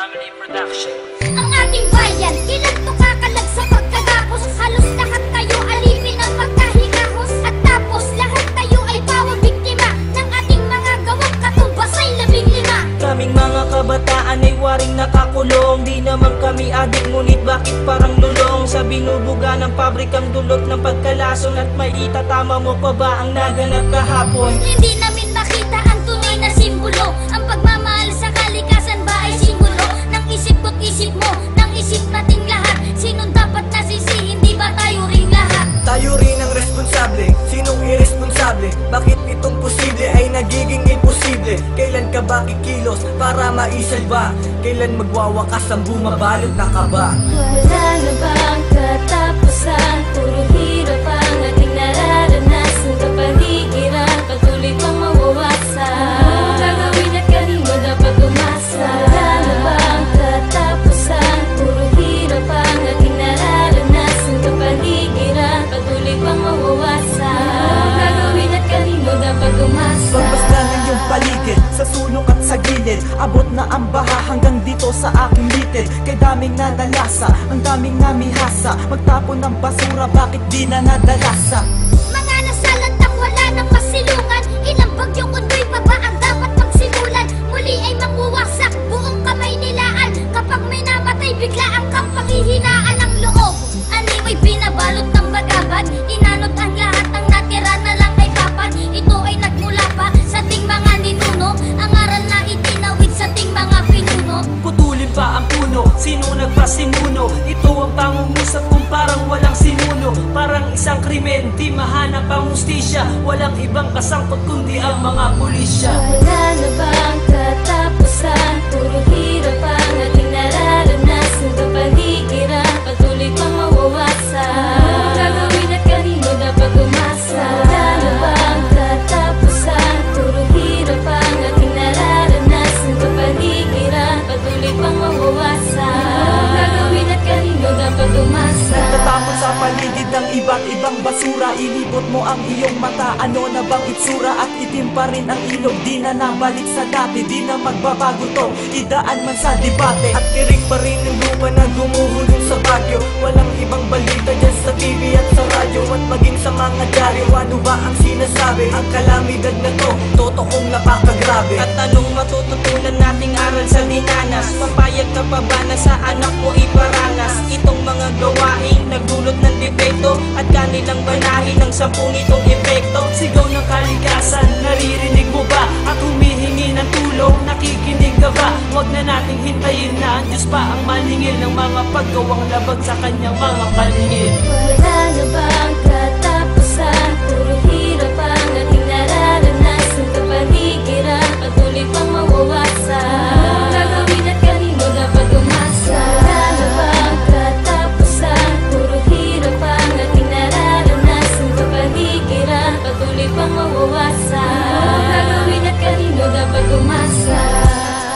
Family Production. Ang ating bayan, ilan to kakalag sa pagkagapos. Halos lahat tayo alipin ang pagkahingahos. At tapos lahat tayo ay bawang biktima ng ating mga gawang katumbas ay 15. Kaming mga kabataan ay waring nakakulong. Di naman kami adik, ngunit bakit parang lulong? Sa binubuga ng pabrikang dulot ng pagkalason. At may itatama mo pa ba ang naganap kahapon? Hindi namin makita ang tunay na simbolo. Ang pagmamahal sa kalikasan ba ay simbolo ng isip ko't isip mo, ng isip nating lahat? Sinong dapat nasisihin, di ba tayo ring lahat? Tayo rin ang responsable, sinong irresponsable? Bakit itong posible ay nagiging imposible? Kailan ka ba kikilos para maisalba? Kailan magwawakas ang bumabalot na kaba? Wala na bang katapusan? Puro hirap ang ating nararanasan. Kapaligiran, patuloy pang mawawasan. Gagawin at kanino dapat umasa? Wala na bang katapusan? Puro hirap ang ating nararanasan. Kapaligiran, patuloy pang mawawasan. Gagawin at kanino dapat umasa? Basta ng iyong paligid, sa sulok at sa gilid. Abot na ang baha hanggang dito sa aking litid. Kay daming nadalasa, ang daming namihasa. Magtapon ng basura, bakit di na nadalasa? Mga nasalantak, wala nang masilungan. Ilang bagyong undoy pa ba ang dapat magsimulan? Muli ay makuwasak, buong kamay nilaan. Kapag may namatay, bigla ang panghihinaan ng loob. Animoy binabalot ng bagabag. Inanot ang lahat, ang natira na lang ay papan. Ito ay nagmula pa sa ting mga ninuno. Ang aral na itinawid sa ting mga pinuno. Putulin pa ang puno, sino nagpasimuno? Ito ang pangungusap kung parang walang sinuno. Parang isang krimen, di mahanap ang hustisya. Walang ibang kasangkot kundi ang mga pulisya. Wala na bang katapusan? Puro hirap ang ating nararanasan. Kapaligiran, patuloy pang mawawasan. Gagawin at kanino dapat umasa? Wala na bang katapusan? Puro hirap ang ating nararanasan. Kapaligiran, patuloy pang mawawasan. Gagawin at kanino dapat umasa? Tatapon sa paligid ng iba't ibang basura. Inibot mo ang iyong mata, ano na bang itsura? At itim pa rin ang ilog, di na nabalik sa dati. Di na magbabago to, idaan man sa debate. At kirig pa rin ang lupa na gumuhulong sa bagyo. Walang ibang balita dyan sa TV at sa radyo. At maging sa mga dyaryo, ano ba ang sinasabi? Ang kalamidad na to, totoong napakagrabe. At anong matututunan nating aral sa dinanas? Papayag ka pa ba na sa anak mo iparanas? Itong mga gawain nagdulot ng depekto at kanilang banahin ng 10 nitong epekto. Sigaw ng kalikasan, naririnig mo ba? At humihingi ng tulong, nakikinig ka ba? Huwag na nating hintayin na ang Diyos pa ang maningil ng mga paggawang labag sa kanyang mga paningil. Wala na bang katapusan? Puro hirap ang ating nararanasan. Kapaligiran, patuloy pang mawawasan. Gagawin at kanino dapat umasa? Wala na bang katapusan? Puro hirap ang ating nararanasan. Kapaligiran, patuloy pang mawawasan. Gagawin at kanino dapat umasa?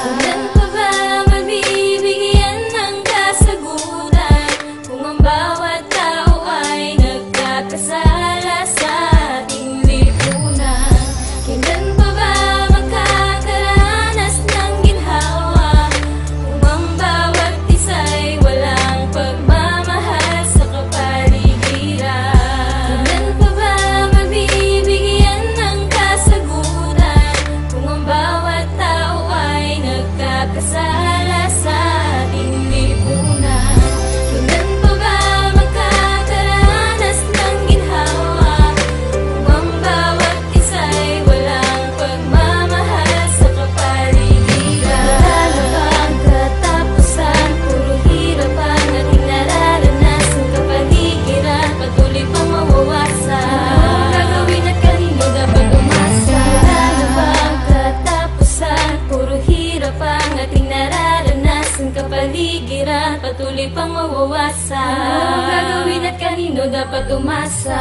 Kailan pa ba mabibigyan ng kasagutan kung ang bawat tao ay nagkakasala sa ating lipunan? Kailan pa ba magkakaranas ng ginhawa kung ang bawat isa'y walang pagmamahal sa kapaligiran? Kailan pa ba mabibigyan ng kasagutan kung ang bawat tao ay nagkakasala sa ating lipunan? Kailan pa ba magkakaranas ng ginhawa kung ang bawat isa'y walang pagmamahal sa kapaligiran? Wala na bang katapusan? Puro hirap ang ating nararanasan. Kapaligiran, patuloy pang mawawasan. Gagawin at kanino dapat umasa? Wala na bang katapusan? Puro hirap ang ating nararanasan. Kapaligiran, patuloy pang mawawasan. Gagawin at kanino dapat umasa?